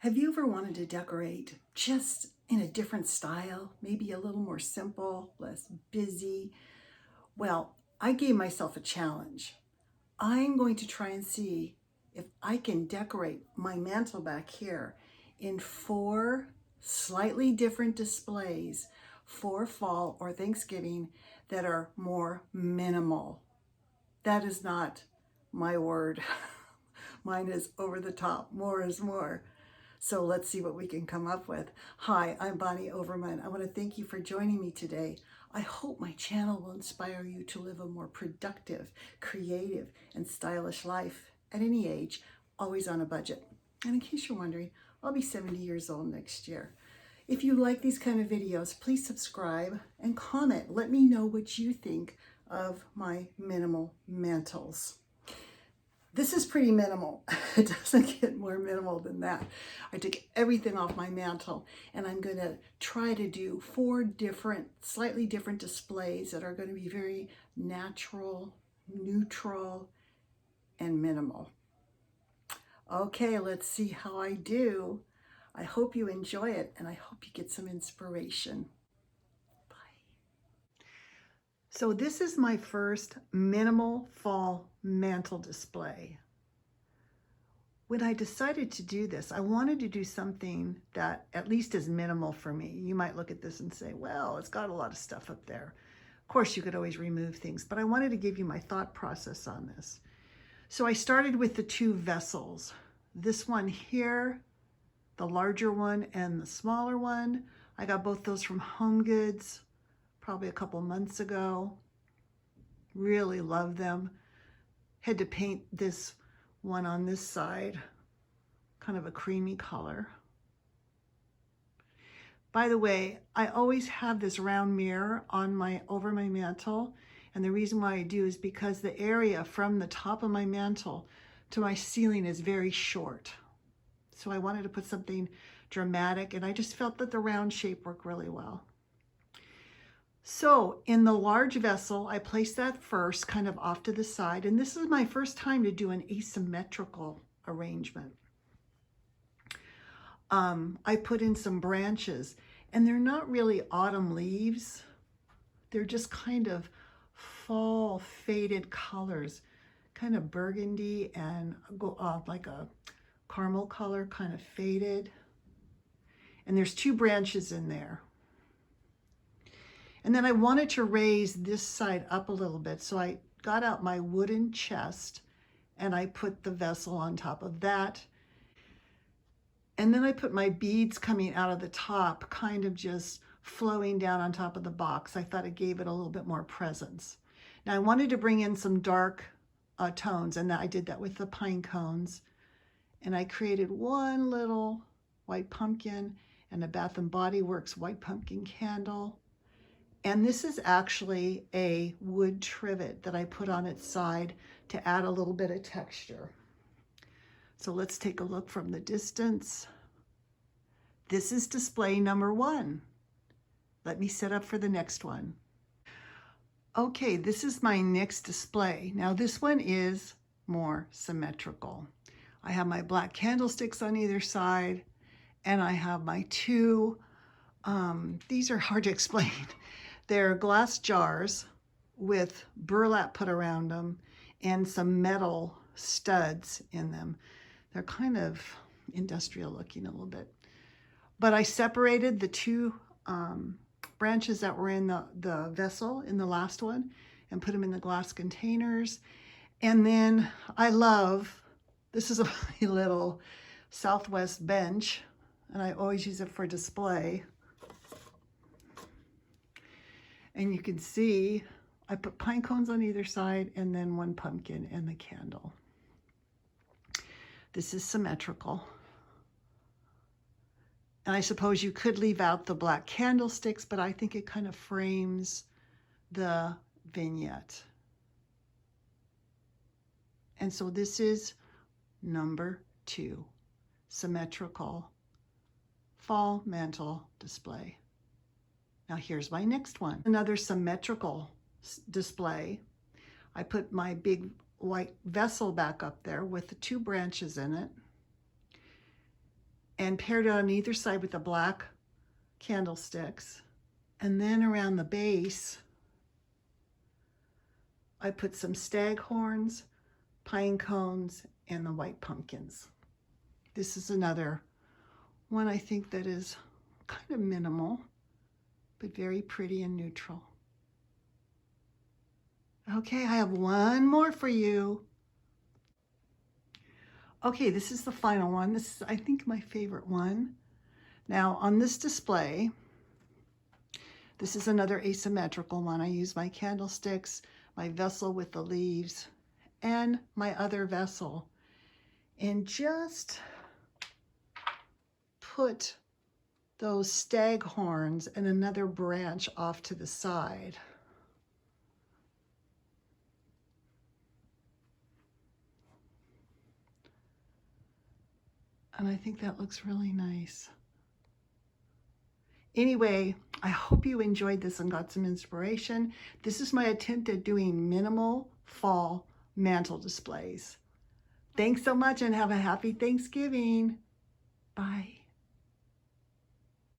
Have you ever wanted to decorate just in a different style, maybe a little more simple, less busy? Well, I gave myself a challenge. I'm going to try and see if I can decorate my mantle back here in 4 slightly different displays for fall or Thanksgiving that are more minimal. That is not my word. Mine is over the top. More is more. So let's see what we can come up with. Hi, I'm Bonnie Overman. I want to thank you for joining me today. I hope my channel will inspire you to live a more productive, creative, and stylish life at any age, always on a budget. And in case you're wondering, I'll be 70 years old next year. If you like these kind of videos, please subscribe and comment. Let me know what you think of my minimal mantles. This is pretty minimal. It doesn't get more minimal than that. I took everything off my mantle and I'm going to try to do 4 different, slightly different displays that are going to be very natural, neutral, and minimal. Okay, let's see how I do. I hope you enjoy it and I hope you get some inspiration. So this is my first minimal fall mantle display. When I decided to do this, I wanted to do something that at least is minimal for me. You might look at this and say, well, it's got a lot of stuff up there. Of course, you could always remove things, but I wanted to give you my thought process on this. So I started with the 2 vessels. This one here, the larger one and the smaller one. I got both those from Home Goods probably a couple months ago. Really love them. Had to paint this one on this side, kind of a creamy color. By the way, I always have this round mirror on over my mantle, and the reason why I do is because the area from the top of my mantle to my ceiling is very short. So I wanted to put something dramatic, and I just felt that the round shape worked really well. So in the large vessel, I placed that first kind of off to the side. And this is my first time to do an asymmetrical arrangement. I put in some branches and they're not really autumn leaves. They're just kind of fall faded colors, kind of burgundy and like a caramel color, kind of faded. And there's 2 branches in there. And then I wanted to raise this side up a little bit. So I got out my wooden chest and I put the vessel on top of that. And then I put my beads coming out of the top, kind of just flowing down on top of the box. I thought it gave it a little bit more presence. Now I wanted to bring in some dark tones, and I did that with the pine cones. And I created one little white pumpkin and a Bath and Body Works white pumpkin candle. And this is actually a wood trivet that I put on its side to add a little bit of texture. So let's take a look from the distance. This is display number 1. Let me set up for the next one. Okay, this is my next display. Now this one is more symmetrical. I have my black candlesticks on either side, and I have my 2, these are hard to explain. They're glass jars with burlap put around them and some metal studs in them. They're kind of industrial looking a little bit. But I separated the 2 branches that were in the vessel in the last one and put them in the glass containers. And then this is a little Southwest bench, and I always use it for display. And you can see I put pine cones on either side and then 1 pumpkin and the candle. This is symmetrical. And I suppose you could leave out the black candlesticks, but I think it kind of frames the vignette. And so this is number 2, symmetrical fall mantle display. Now here's my next one. Another symmetrical display. I put my big white vessel back up there with the 2 branches in it. and paired it on either side with the black candlesticks. And then around the base, I put some stag horns, pine cones, and the white pumpkins. This is another one I think that is kind of minimal, but very pretty and neutral. Okay, I have one more for you. Okay, this is the final one. This is, I think, my favorite one. Now, on this display, this is another asymmetrical one. I use my candlesticks, my vessel with the leaves, and my other vessel, and just put those stag horns and another branch off to the side. And I think that looks really nice. Anyway, I hope you enjoyed this and got some inspiration. This is my attempt at doing minimal fall mantle displays. Thanks so much and have a happy Thanksgiving. Bye.